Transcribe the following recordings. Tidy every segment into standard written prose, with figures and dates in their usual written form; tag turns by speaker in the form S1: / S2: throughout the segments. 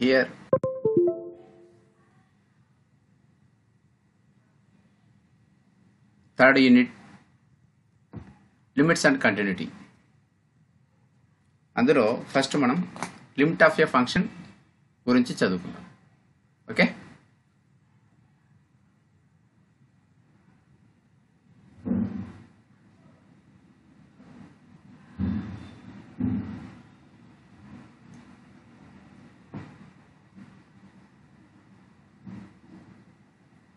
S1: Here third unit, limits and continuity. అందులో first మనం limit of A function గురించి చదువుకుందాం. Okay,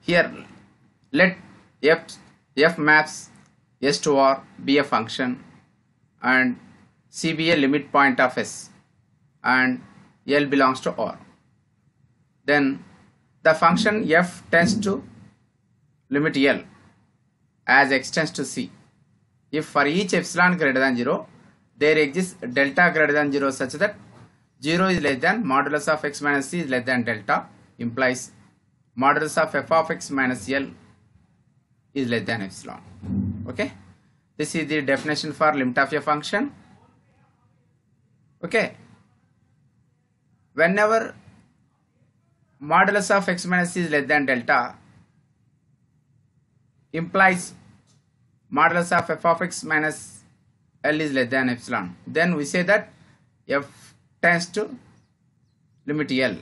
S1: here let f maps s to r be a function and c be a limit point of s and l belongs to r. Then the function f tends to limit l as x tends to c if for each epsilon greater than 0 there exists delta greater than 0 such that 0 is less than modulus of x minus c is less than delta, implies modulus of f of x minus l is less than epsilon. Okay, this is the definition for limit of a function. Okay, whenever modulus of x minus c is less than delta, implies modulus of f of x minus l is less than epsilon, then we say that f tends to limit l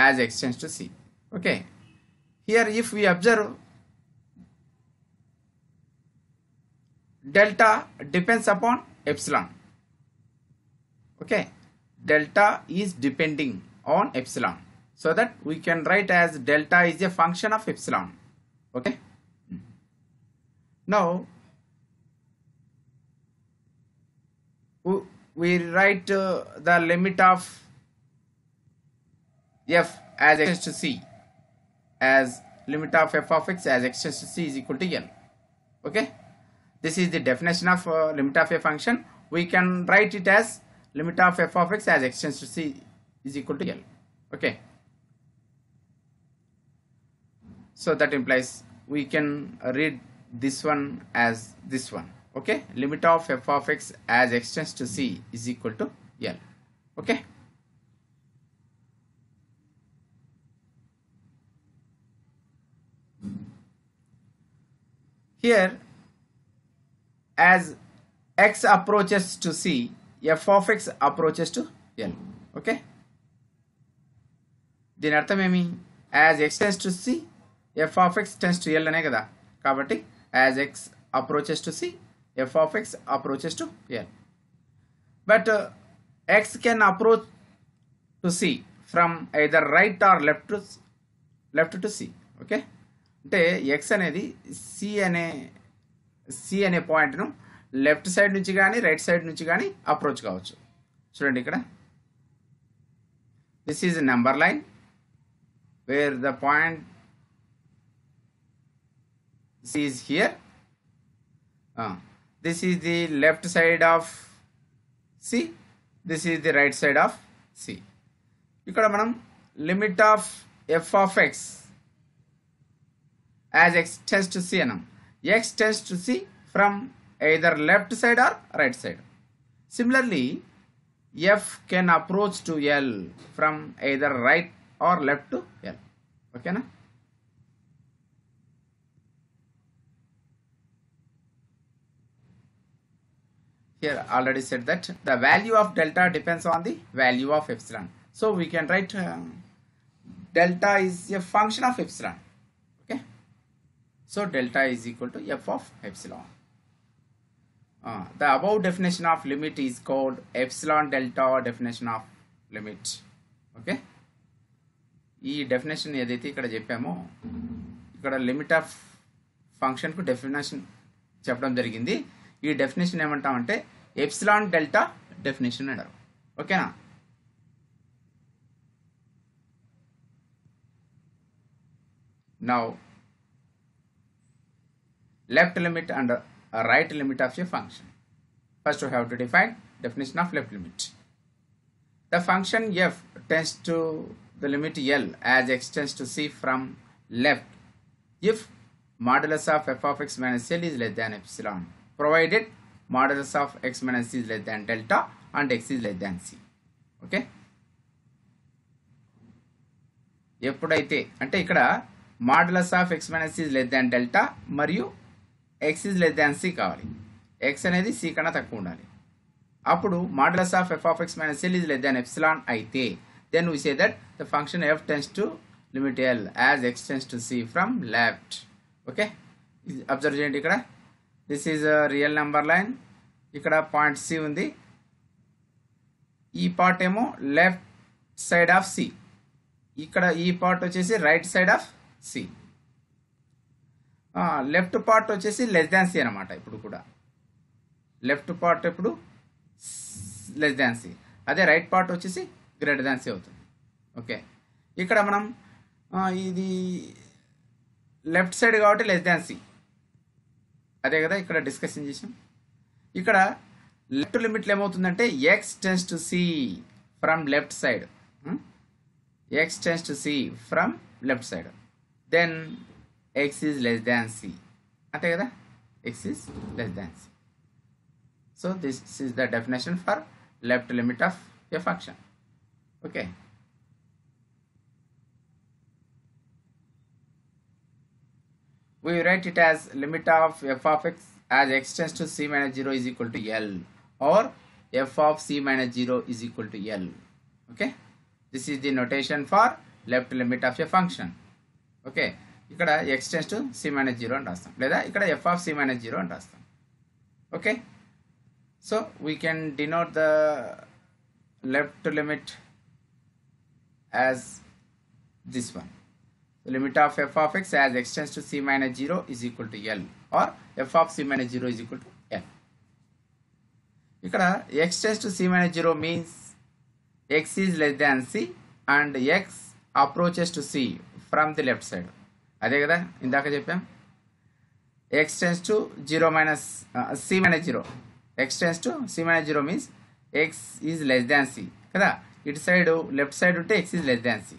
S1: as x tends to c. Okay, here if we observe, delta depends upon epsilon. Okay, delta is depending on epsilon, so that we can write as delta is a function of epsilon. Okay, now we write the limit of f as x tends to c as limit of f of x as x tends to c is equal to l. Okay, this is the definition of limit of a function. We can write it as limit of f of x as x tends to c is equal to l. Okay, so that implies we can read this one as this one. Okay, limit of f of x as x tends to c is equal to l. Okay, here as x approaches to c, f of x approaches to l. Okay, దీని అర్థం ఏమి? as x tends to c, f of x tends to l అనే కదా. కాబట్టి as x approaches to c, f of x approaches to l. But x can approach to c from either right or left to c. Okay, అంటే x అనేది c అనే పాయింట్ను left side నుంచి కానీ right side నుంచి కానీ approach కావచ్చు. చూడండి ఇక్కడ, this is number line wear the point c is here. This is the left side of c, this is the right side of c. ఇక్కడ మనం limit of f of x as x tends to c అన్నాం. x tends to c from either left side or right side. Similarly, f can approach to l from either right or left to l. Okay na? Here already said that the value of delta depends on the value of epsilon. So we can write delta is a function of epsilon. Okay, so delta is equal to f of epsilon. The above definition of limit is called epsilon delta definition of limit. Okay, ఈ definition ఏదైతే ఇక్కడ చెప్పామో, ఇక్కడ limit of ఫంక్షన్కు definition చెప్పడం జరిగింది. ఈ definition ఏమంటామంటే ఎప్సిలాన్ డెల్టా డెఫినేషన్ అంటారు. ఓకేనా? Now left limit and right limit of a function. First we have to define definition of left limit. The function f tends to the limit l as x tends to c from left if modulus of f of x minus l is less than epsilon, provided modulus of x minus c is less than delta and x is less than c. Okay, ఎప్పుడైతే అంటే ఇక్కడ modulus of x minus is less than delta మరియు x is less than C కావాలి. X అనేది C కన్నా తక్కువ ఉండాలి. అప్పుడు modulus of f of x minus L is less than epsilon అయితే then we say that the function f tends to limit L as x tends to C from left. Okay, observe చేయండి. ఇక్కడ this is real number line, ఇక్కడ point C ఉంది. ఈ part ఏమో left side of C, ఇక్కడ ఈ part వచ్చేసి right side of c. Left part వచ్చేసి లెస్ దాన్ సి అనమాట. ఇప్పుడు కూడా లెఫ్ట్ పార్ట్ ఎప్పుడు లెస్ దాన్ సి, అదే రైట్ పార్ట్ వచ్చేసి గ్రేటర్ దాన్ సి అవుతుంది. ఓకే, ఇక్కడ మనం ఇది లెఫ్ట్ సైడ్ కాబట్టి లెస్ దాన్ సి, అదే కదా ఇక్కడ డిస్కషన్ చేసాం. ఇక్కడ లెఫ్ట్ లిమిట్లో ఏమవుతుందంటే x tends to C from left side, x tends to C from left side, then x is less than C, అంతే కదా, x is less than c. So this is the definition for left limit of a function. Okay, we write it as limit of f of x as x tends to c minus 0 is equal to L, or f of c minus 0 is equal to L. Okay, this is the notation for left limit of a function. Okay, ఇక్కడ x tends to c minus 0 అని రాస్తాం, లేదా ఇక్కడ f of c minus 0 అని రాస్తాం. Okay, so we can denote the left limit as this one. The limit of f of x as x tends to c minus 0 is equal to L, or f of c minus 0 is equal to L. ఇక్కడ x tends to c minus 0 means x is less than c and x approaches to c from the left side. అదే కదా ఇందాక చెప్పాం, x tends to 0 minus c minus 0, x tends to c minus 0 means x is less than c కదా. ఇటు side left side ఉంటే x is less than c.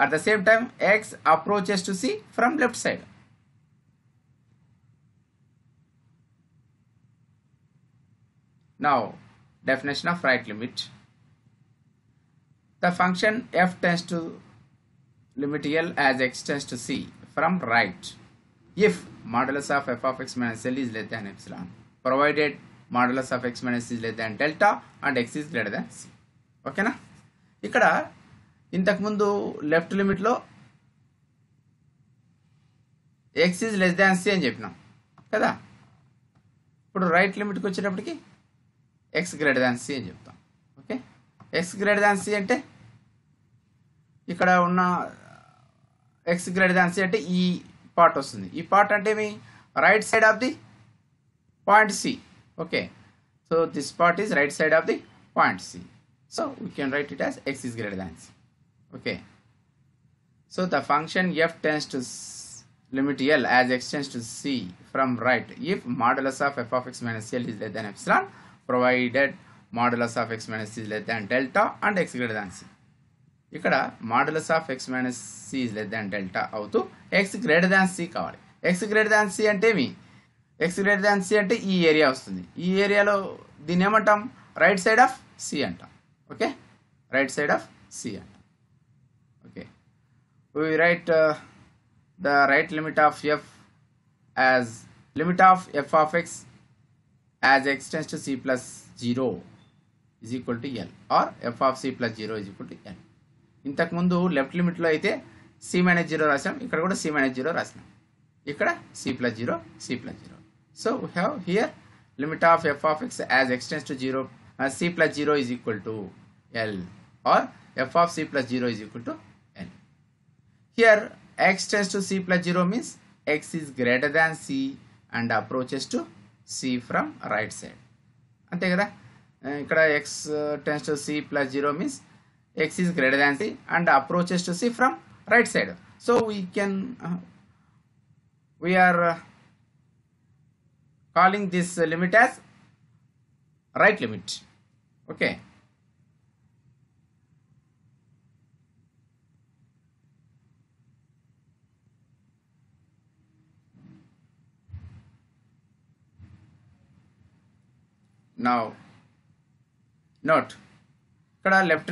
S1: At the same time, x approaches to c from left side. Now, definition of right limit. The function f tends to limit L as x tends to c from right if modulus of f of x minus L is less than epsilon, provided modulus of x minus is less than delta and x is greater than c. ఓకేనా, ఇక్కడ ఇంతకుముందు left లిమిట్లో x is less than C అని చెప్పినాం కదా. ఇప్పుడు right లిమిట్కి వచ్చేటప్పటికి X greater than C అని చెప్తాం. Okay, x greater than c అంటే ఇక్కడ ఉన్న ఎక్స్ గ్రేటర్ దాన్ సి అంటే ఈ పార్ట్ వస్తుంది. ఈ పార్ట్ అంటే మీ right side of the point C. Okay, so this part is right side of the point C. So we can write it as x is greater than C. Okay, so the function f tends to limit L as x tends to c from right if modulus of f of x minus L is less than epsilon, provided modulus of x minus c is less than delta and x greater than c. ఇక్కడ modulus of x minus c is less than delta అవుతూ x greater than c కావాలి. x greater than c అంటే మీ x greater than c అంటే ఈ area వస్తుంది. ఈ ఏరియాలో దీన్ని ఏమంటాం, రైట్ సైడ్ ఆఫ్ c అంటాం. Okay, right side of c అంటాం. Okay, we write the right limit of f as limit of f of x as x tends to c plus 0 is equal to L, or f of c plus 0 is equal to L. ఇంతకు ముందు left లిమిట్లో అయితే c minus 0 రాసాం, ఇక్కడ కూడా c minus 0 రాసినాం, ఇక్కడ c plus 0, c plus 0. So we have here limit of f of x as x tends to 0 c plus 0 is equal to L, or f of c plus 0 is equal to L. Here x tends to c plus 0 means x is greater than c and approaches to c from right side. అంతే కదా, ఇక్కడ x tends to c plus 0 means x is greater than c and approaches to c from right side. So we are calling this limit as right limit. Okay, now note, ఇక్కడ left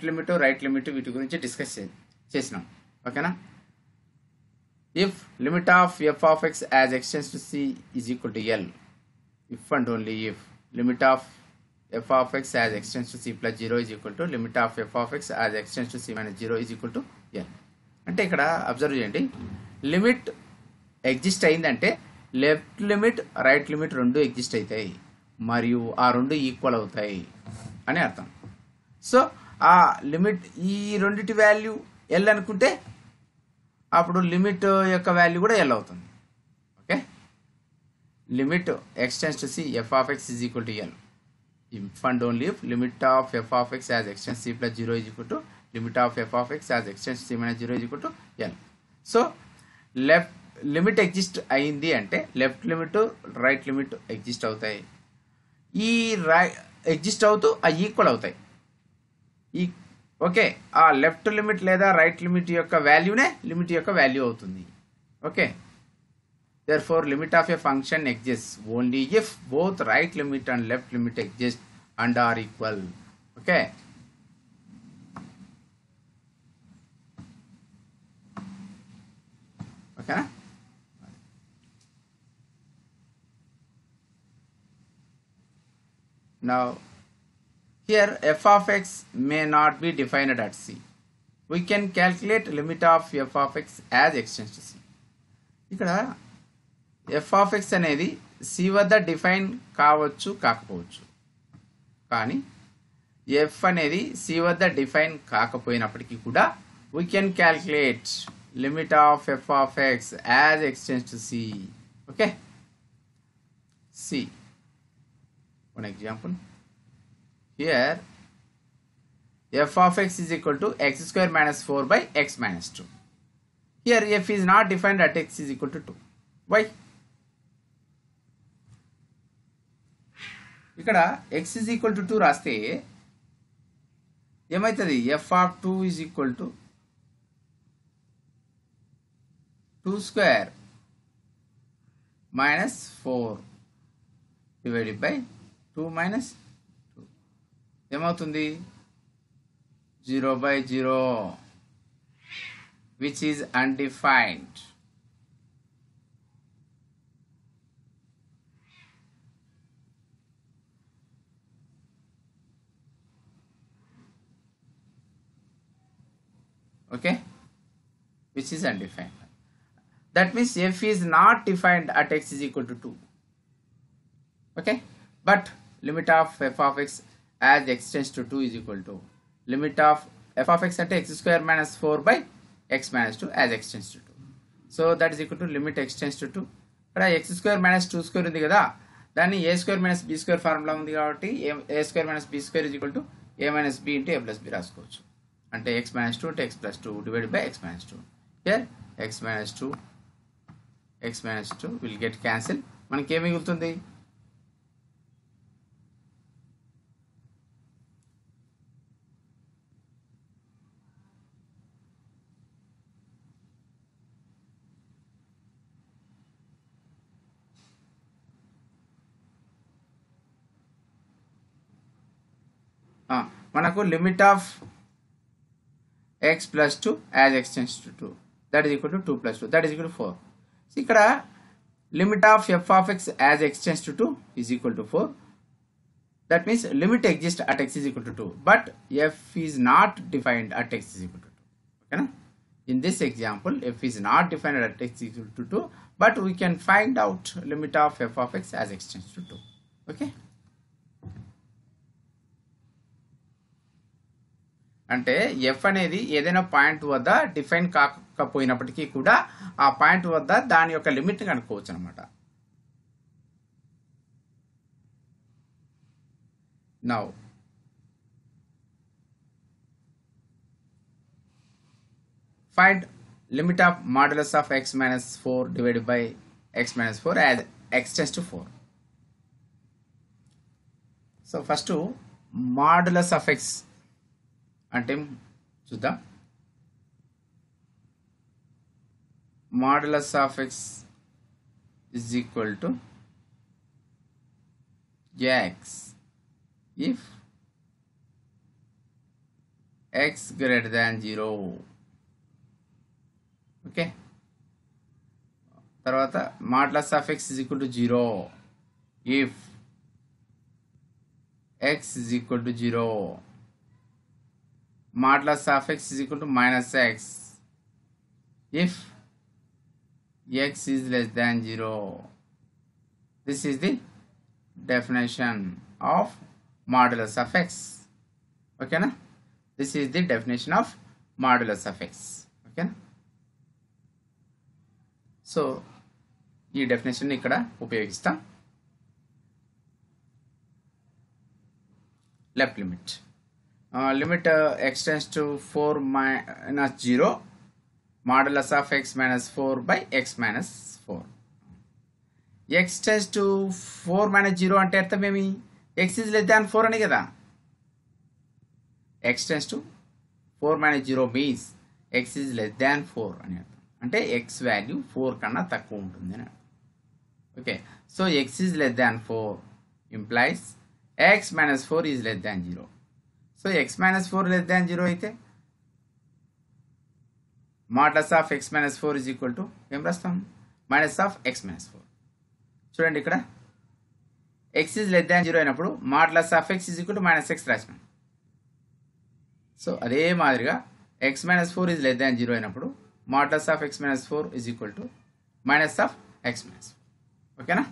S1: limit right limit వీటి గురించి discuss చేసినాం. ఓకేనా. If limit of f of x as x tends to c is equal to L, if and only if limit of f of x as x tends to c plus 0 is equal to limit of f of x as x tends to c minus 0 is equal to L. అంటే ఇక్కడ observe చేయండి, limit exist అయిందంటే left limit right limit రెండు exist అవుతాయి మరియు ఆ రెండు equal అవుతాయి అని అర్థం. సో ఆ లిమిట్ ఈ రెండిటి వాల్యూ ఎల్ అనుకుంటే అప్పుడు లిమిట్ యొక్క వాల్యూ కూడా ఎల్ అవుతుంది. Okay. Limit x tends to c f of x is equal to L if and only if limit of f of x as x tends c plus 0 is equal to limit of f of x as x tends c minus 0 is equal to L. So limit exist అయింది అంటే left limit right limit exist అవుతాయి. ఈ exist అవుతూ ఆ equal అవుతాయి. Okay. ఆ left limit లేదా right limit యొక్క వాల్యూనే లిమిట్ యొక్క వాల్యూ అవుతుంది. Okay. therefore limit of a function exists only if both right limit and left limit exist and are equal. Okay. Okay. Now here f of x may not be defined at C. We can calculate limit of f of x as extends to C. ఇక్కడ f of x అనేది C వద్ద define కావచ్చు కాకపోవచ్చు, కానీ f అనేది C వద్ద define కాకపోయినప్పటికీ కూడా we can calculate limit of f of x as extends to C. Okay. See one example. Here f of x is equal to x square minus 4 by x minus 2. Here f is not defined at x is equal to 2. Why? ఇక్కడ x is equal to 2 రాస్తే ఏమవుతుంది? f of 2 is equal to 2 square minus 4 divided by 2 minus 2. ఏమవుతుంది? 0 by 0, which is undefined. Okay, which is undefined. That means f is not defined at x is equal to 2. Okay, but limit of f of x as x tends to 2 is equal to limit of f of x at x square minus 4 by x minus 2 as x tends to 2. So that is equal to limit x tends to 2. ఇక్కడ x square minus 2 square ఉంది కదా, దాన్ని a square minus b square formula ఉంది కాబట్టి a square minus b square is equal to a minus b into a plus b రాసుకోవచ్చు. అంటే x minus 2 into x plus 2 divided by x minus 2. Here x minus 2 will get cancel. మనకి ఏమి మిగులుతుంది? మనకు limit of x plus 2 as x tends to 2, that is equal to 2 plus 2, that is equal to 4. So ఇక్కడ limit of f of x as x tends to 2 is equal to 4. That means limit exists at x is equal to 2, but f is not defined at x is equal to 2. Okay, na? In this example, f is not defined at x is equal to 2, but we can find out limit of f of x as x tends to 2. Okay. అంటే f అనేది ఏదైనా point వద్ద define కాకపోయినప్పటికీ కూడా ఆ point వద్ద దాని యొక్క limit కనుక్కోవచ్చు అనమాట. Now find limit of modulus of x minus 4 divided by x minus 4 as x tends to 4. So first modulus of x అంటే చూద్దాం. Modulus of x is equal to x if x greater than 0. Okay, తర్వాత modulus of x is equal to 0 if x is equal to 0. Modulus of x is equal to minus x if x is less than 0. This is the definition of modulus of x. Okay na? This is the definition of modulus of x. Okay na? So ఈ definition ఇక్కడ ఉపయోగిస్తాం. Left limit limit x tends to 4 minus 0 modulus of x minus 4 by x minus 4. x tends to 4 minus 0 అంటే అర్థం ఏమి? x is less than 4 అని కదా. x tends to 4 minus 0 means x is less than 4 అని అర్థం. అంటే x value 4 కన్నా తక్కువ ఉంటుంది అని అర్థం. Okay, so x is less than 4 implies x minus 4 is less than 0. So x minus 4 less than 0 అయితే modulus of x minus 4 is equal to ఏం రాస్తాం? minus of x minus 4. చూడండి ఇక్కడ x is less than 0 అయినప్పుడు modulus of x is equal to minus x రాసినాం. So అదే మాదిరిగా x minus 4 is less than 0 అయినప్పుడు modulus of x minus 4 is equal to minus of x minus 4. ఓకేనా?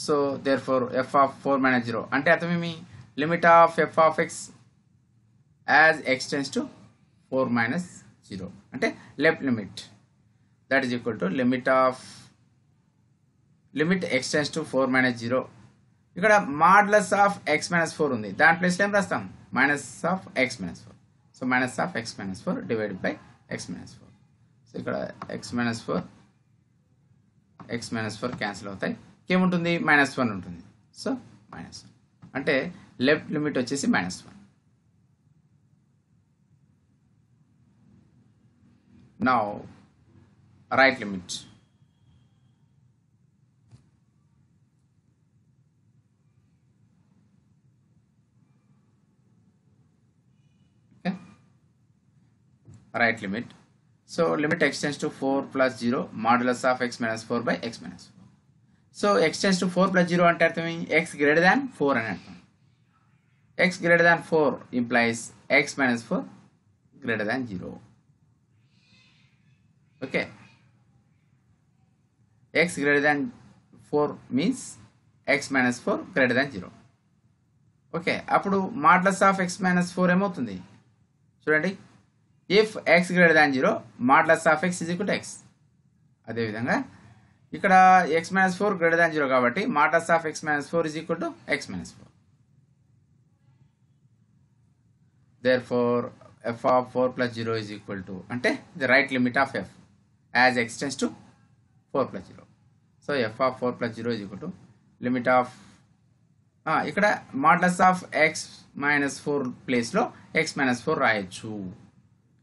S1: So therefore f of 4 minus 0 అంటే అర్థం ఏమి? Limit of f of x as x tends to 4 minus 0 అంటే left limit that is equal to limit x tends to 4 minus 0. ఇక్కడ modulus of x minus 4 ఉంది, దాని place లో ఏం రాస్తాం? minus of x minus 4. So minus of x minus 4 divided by x minus 4. So ఇక్కడ x minus 4 cancel అవుతాయి, ఏముంటుంది? -1 ఉంటుంది. సో -1 అంటే లెఫ్ట్ లిమిట్ వచ్చేసి -1. Now right limit right limit. So limit x tends to 4 plus 0 modulus of x minus 4 by x minus 4. So x tends to 4 plus 0 అంటే అర్థం x greater than 4 అని అర్థం. x greater than 4 implies x minus 4 greater than 0. Okay, x greater than 4 means x minus 4 greater than 0. Okay, అప్పుడు modulus of x minus 4 ఏమవుతుంది? చూడండి, if x greater than 0 modulus of x is equal to x. అదేవిధంగా ఇక్కడ x minus 4 greater than 0 కాబట్టి modulus of x minus 4 is equal to x minus 4. Therefore f of 4 plus 0 is equal to అంటే the right limit of f as x tends to 4 plus 0. So f of 4 plus 0 is equal to limit of ఇక్కడ modulus of x minus 4 place లో x minus 4 రాయొచ్చు.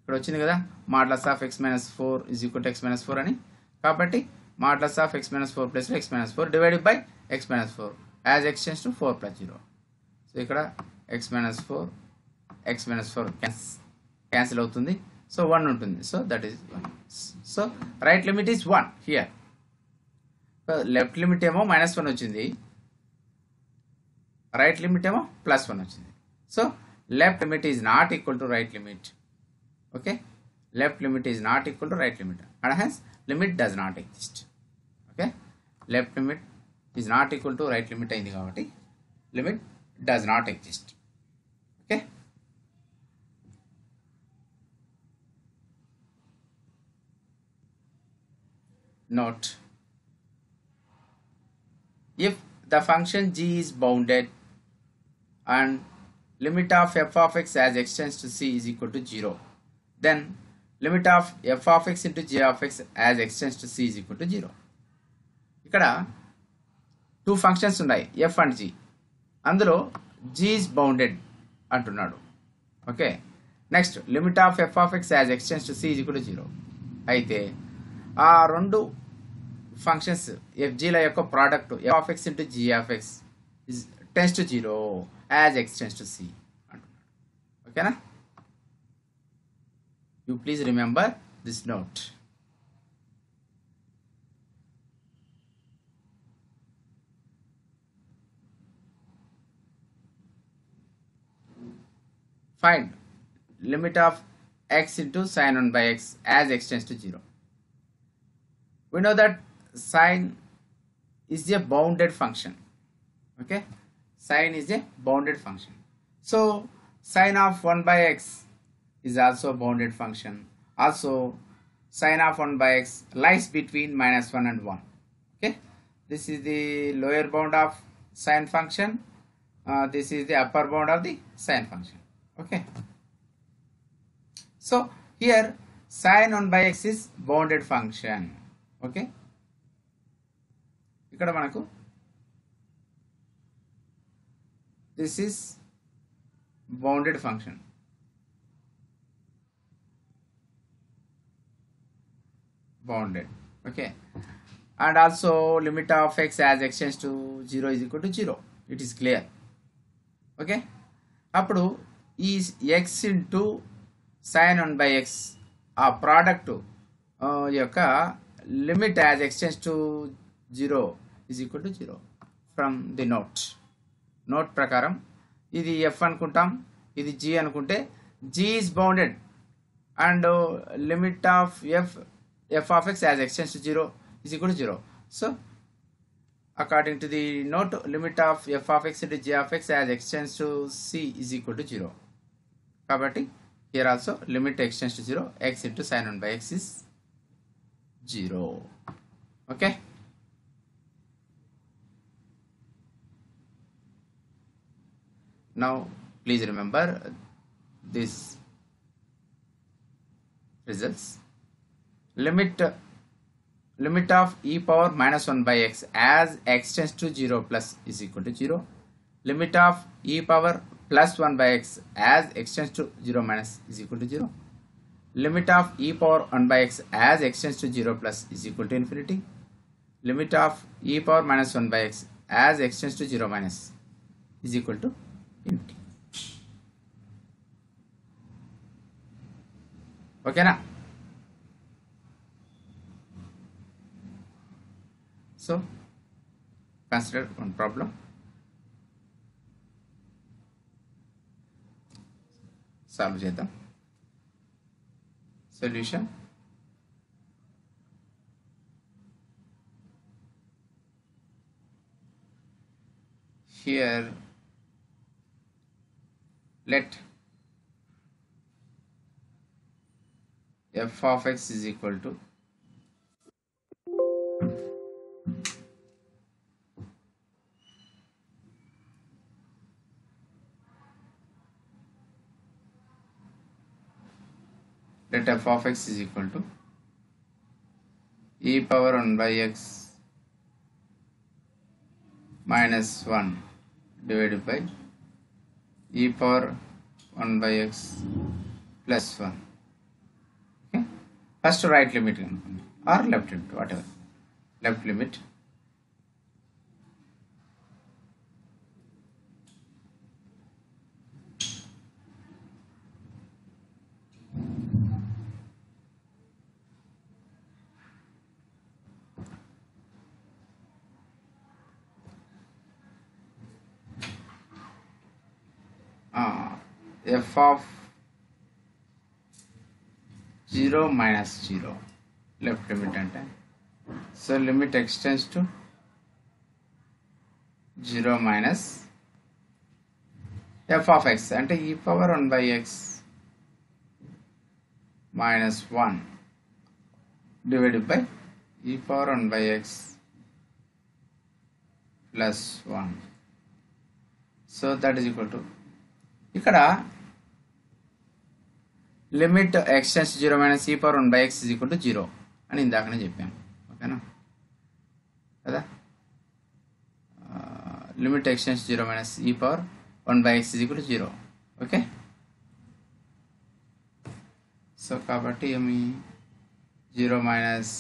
S1: ఇక్కడ వచ్చింది కదా modulus of x minus 4 is equal to x minus 4 అని, కాబట్టి modulus of x minus 4 plus x minus 4 divided by x minus 4 as x tends to 4 plus 0. So ఇక్కడ x minus 4 cancel అవుతుంది, so 1 ఉంటుంది. So that is 1. So right limit is 1 here. Left limit ఏమో -1 వచ్చింది, right limit ఏమో +1 వచ్చింది. So left limit is not equal to right limit. Okay, left limit is not equal to right limit and hence limit does not exist. Okay, left limit is not equal to right limit అయింది కాబట్టి limit does not exist. Okay, note, if the function g is bounded and limit of f of x as x tends to c is equal to 0, then limit of f of x into g of x as x tends to c is equal to 0. ఇక్కడ 2 functions ఉన్నాయి f and g, అందులో g is bounded అంటున్నాడు. Okay, next limit of f of x as x tends to c is equal to 0 అయితే ఆ రెండు functions fg ల యొక్క product f of x into g of x tends to 0 as x tends to c. Okay na? You please remember this note. Find limit of x into sine 1 by x as x tends to 0. We know that sine is a bounded function. Okay, sine is a bounded function. So sine of 1 by x is also a bounded function. Also sine of 1 by x lies between -1 and 1. Okay, this is the lower bound of sine function. This is the upper bound of the sine function. Okay, so here sine 1 by x is bounded function. Okay, ఇక్కడ మనకు this is bounded function. Bounded. Okay, and also limit of x as x tends to 0 is equal to 0. It is clear. Okay, అప్పుడు ఈ x into sin 1 by x ఆ product యొక్క limit as x tends to 0 is equal to 0 from the note ప్రకారం ఇది f అనుకుంటాం, ఇది g అనుకుంటే g is bounded and limit of f of x as x tends to 0 is equal to 0. So according to the note, limit of f of x into g of x as x tends to c is equal to 0. Kabatti here also limit x tends to 0, x into sin 1 by x is 0. Okay, now please remember this results. Limit of e power -1 by x as x tends to 0 plus is equal to 0. Limit of e power plus 1 by x as x tends to 0 minus is equal to 0. Limit of e power 1 by x as x tends to 0 plus is equal to infinity. Limit of e power minus 1 by x as x tends to 0 minus is equal to infinity. Okay na? So consider one problem. Solve చేద్దాం. Solution. Here let f of x is equal to e power 1 by x minus 1 divided by e power 1 by x plus 1. Okay, first right limit or left limit, whatever. Left limit f of 0 minus 0 left limit ante, so limit x tends to 0 minus f of x ante e power 1 by x minus 1 divided by e power 1 by x plus 1. So that is equal to ఇక్కడ limit x tends to 0 minus e power 1 by x is equal to 0 అని ఇందాకనే చెప్పాను. ఓకేనా కదా? Limit x tends to 0 minus e power 1 by x is equal to 0. Okay, so కాబట్టి ఏమి 0 minus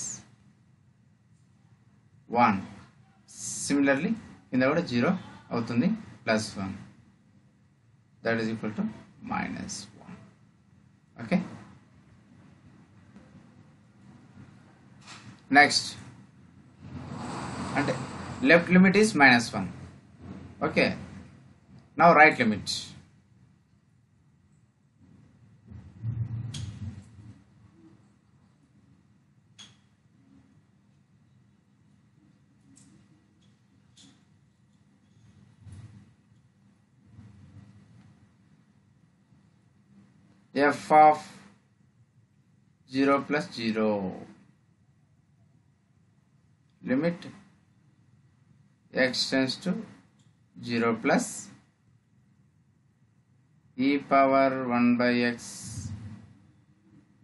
S1: 1 similarly కింద కూడా 0 అవుతుంది, plus 1, that is equal to minus 1. Okay, next, and left limit is minus 1. Okay, now right limit. F of 0 plus 0, limit x tends to 0 plus e power 1 by x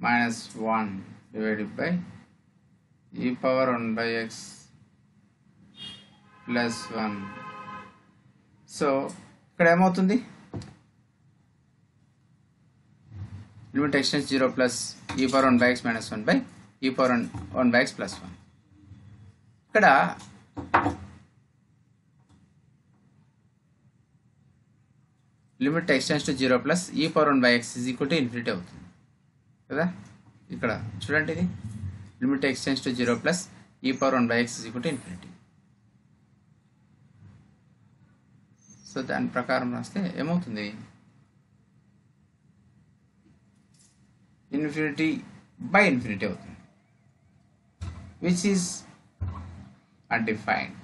S1: minus 1 divided by e power 1 by x plus 1. So ఇక్కడ ఏమవుతుంది, limit x tends 0 plus e power 1 by x minus 1 by e power 1 by x plus 1. ఇక్కడ limit x tends to 0 plus e power 1 by x is equal to infinity అవుతుంది కదా. ఇక్కడ చూడండి, ఇది limit x tends to 0 plus e power 1 by x is equal to infinity. So దాని ప్రకారం రాస్తే ఏమవుతుంది, ఇన్ఫినిటీ బై ఇన్ఫినిటీ అవుతుంది, which is undefined.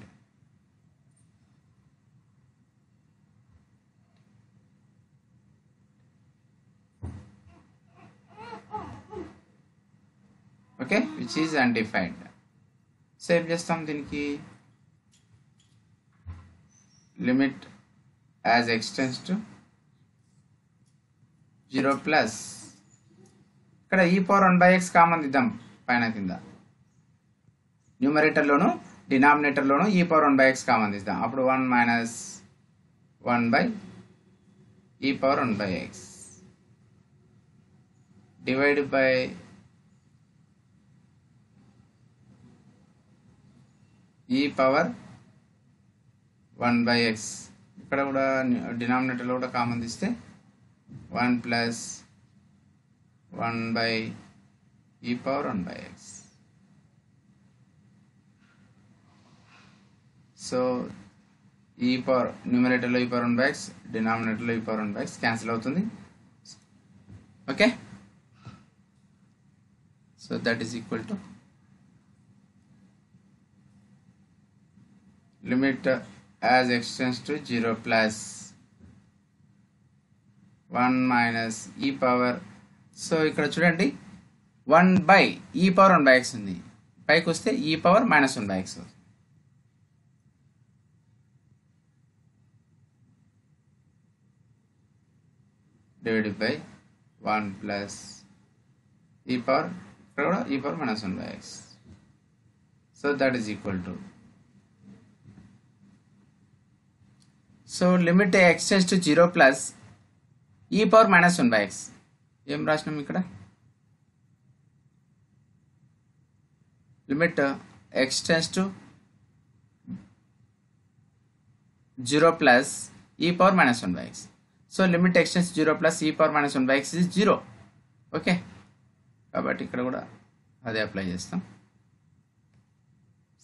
S1: Okay, which is undefined. So ఏం చేస్తాం, దీనికి limit as x tends to 0 plus, ఇక్కడ e power 1 by x common ఇద్దాం పైన కింద, న్యూమరేటర్లోను డినామినేటర్లోను e power 1 by x common ఇద్దాం. అప్పుడు 1 minus 1 by e power 1 by x divided by e power 1 by x. ఇక్కడ కూడా డినామినేటర్లో కూడా కామన్ తీస్తే 1 plus 1 by e power 1 by x. So e power న్యూమరేటర్లో e power 1 by x, డినామినేటర్లో e power 1 by x cancel అవుతుంది. Okay, so that is equal to limit as x tends to 0 plus 1 minus e power. So ఇక్కడ చూడండి 1 by e power 1 by x ఉంది, పైకి వస్తే e power minus 1 by x అవుతుంది. Divided by 1 plus e power, ఇక్కడ కూడా e power minus 1 by x. So that is equal to, so limit x tends to 0 plus e power minus 1 by x. ఏం రాసినాం ఇక్కడ, limit x tends to 0 plus e power minus 1 by x. So limit x tends to 0 plus e power minus 1 by x is 0. Okay, కాబట్టి ఇక్కడ కూడా అదే apply చేస్తాం.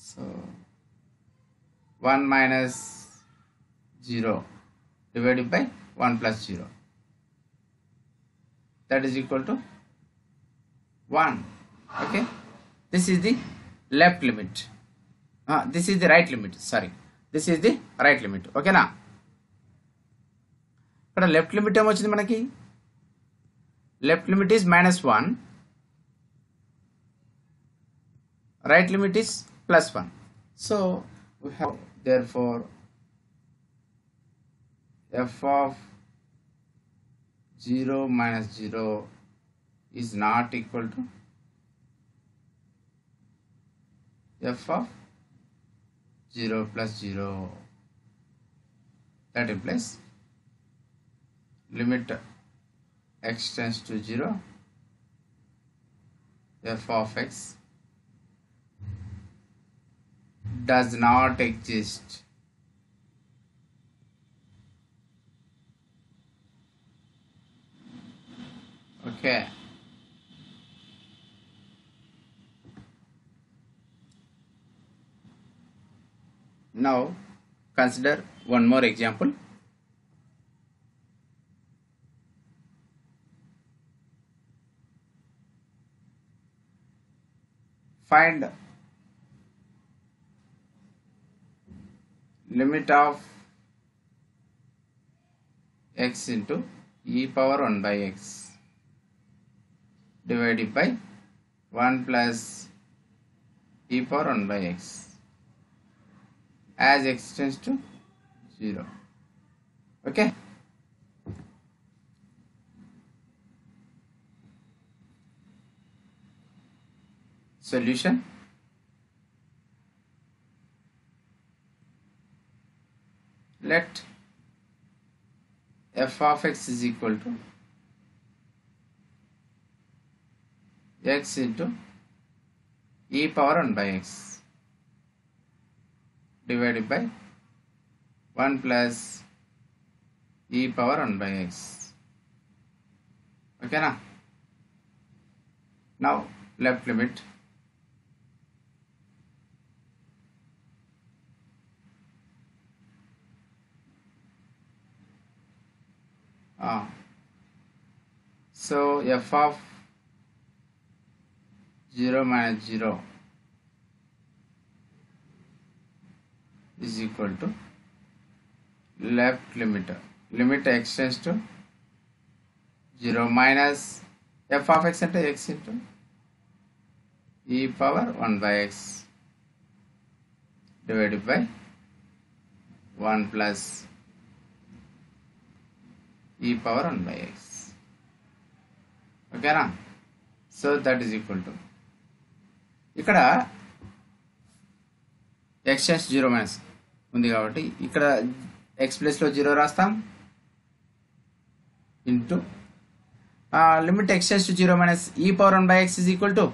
S1: So 1 minus 0 divided by 1 plus 0, that is equal to 1. Okay, this is the left limit, this is the right limit, sorry, this is the right limit. Okay na, ఇక్కడ left limit ఏమొచ్చింది మనకి, left limit is -1, right limit is +1. So we have therefore f of 0 minus 0 is not equal to f of 0 plus 0. That implies limit x tends to 0, f of x does not exist Okay. Now consider one more example. Find limit of x into e power 1 by x divided by 1 plus e power 1 by x as x tends to 0. Okay. Solution. Let f of x is equal to x into e power 1 by x divided by 1 plus e power 1 by x. Okay na? Now left limit. So f of 0 minus 0 is equal to left limit x tends to 0 minus f of x into x into e power 1 by x divided by 1 plus e power 1 by x. Okay na? So that is equal to ఇక్కడ x tends to 0 minus ఉంది కాబట్టి ఇక్కడ x place లో 0 రాస్తాం into limit x tends to 0 minus e power 1 by x is equal to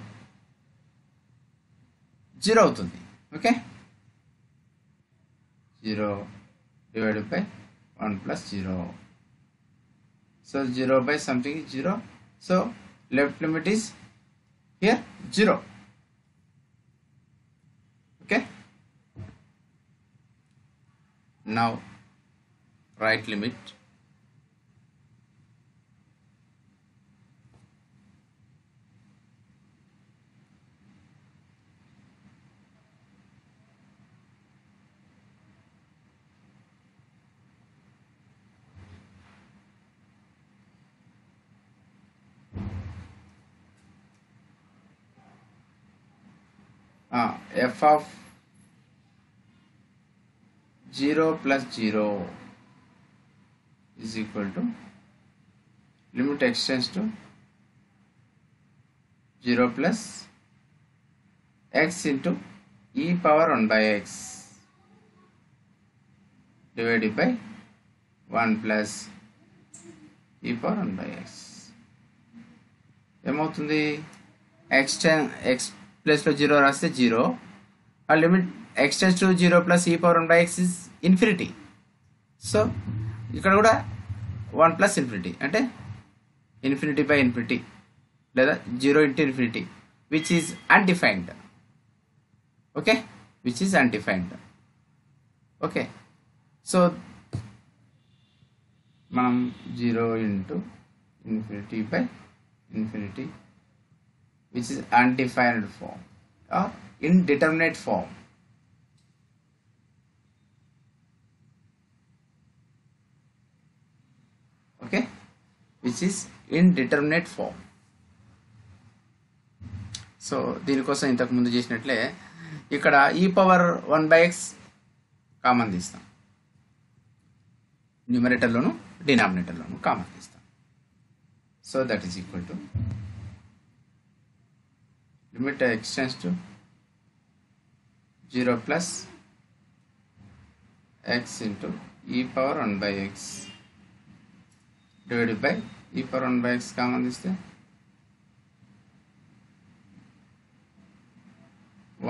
S1: 0 అవుతుంది. Okay, 0 divided by 1 plus 0. So 0 by something is 0. So left limit is here 0. Okay. Now right limit. F of 0 plus 0 is equal to limit x tends to 0 plus x into e power 1 by x divided by 1 plus e power 1 by x. ఏమవుతుంది? x plus లో 0 రాస్తే 0. ఆ limit x tends to 0 plus e power 1 by x is infinity. So ఇక్కడ కూడా 1 plus infinity అంటే infinity by infinity లేదా 0 into infinity which is undefined. Okay, which is undefined. Okay, so మనం 0 into infinity by infinity which is undefined form or indeterminate form. Okay, which is indeterminate form. So దీనికోసం ఇంతకు ముందు చేసినట్లే ఇక్కడ e power 1 by x common తీస్తాం, న్యూమరేటర్లోను డినామినేటర్లోను common తీస్తాం. So that is equal to limit x tends to 0 plus x into e power 1 by x divided by e power 1 by x common this thing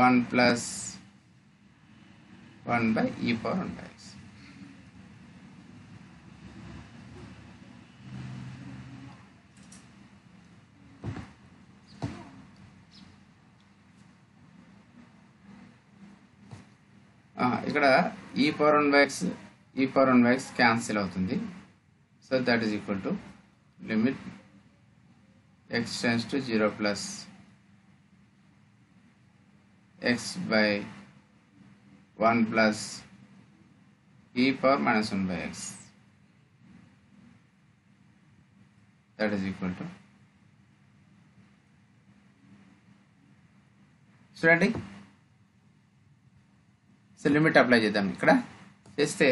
S1: 1 plus 1 by e power 1 by x. ఇక్కడ e power 1 by x cancel అవుతుంది. So that is equal to limit x tends to 0 plus x by 1 plus e power minus 1 by x. That is equal to, చూడండి. So limit apply చేద్దాం. ఇక్కడ చేస్తే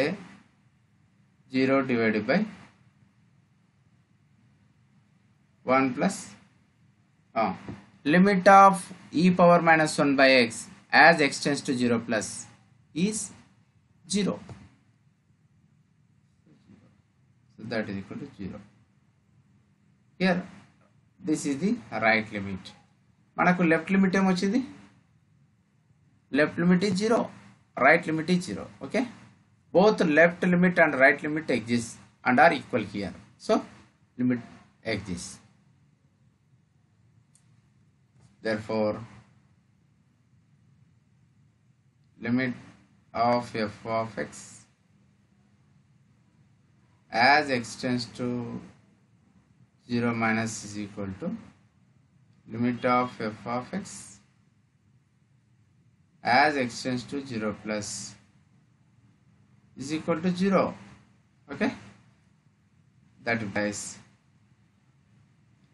S1: 0 divided by 1 plus limit of e power minus 1 by x as x tends to 0 plus is 0. So that is equal to 0. Here this is the right limit. మనకు left limit ఏమొచ్చింది? Left limit is 0, right limit is 0. Okay, both left limit and right limit exist and are equal here. So limit exists. Therefore limit of f of x as x tends to 0 minus is equal to limit of f of x as x tends to 0 plus is equal to 0. Okay, that implies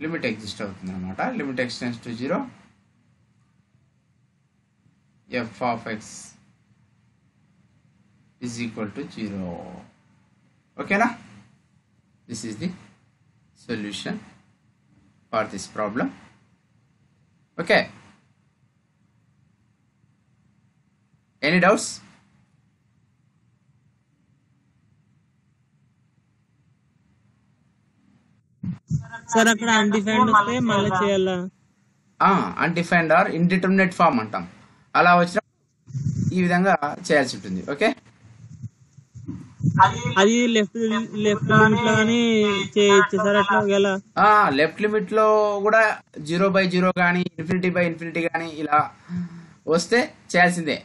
S1: limit exist అవుతుంది అనమాట. Limit x tends to 0, f of x is equal to 0. ఓకేనా? This is the solution for this problem. Okay, any doubts?
S2: Sir అక్కడ undefined వస్తే మళ్ళీ చేయాలా?
S1: Undefined are indeterminate form అంటాం. అలా వచ్చిన ఈ విధంగా చేయాల్సి ఉంటుంది. ఓకే,
S2: అది లెఫ్ట్ లిమిట్ లో కానీ చేయొచ్చు సార్ అట్లా? ఎలా
S1: లెఫ్ట్ లిమిట్ లో కూడా 0/0 కానీ ఇన్ఫినిటీ కానీ ఇలా వస్తే చేయాల్సిందే.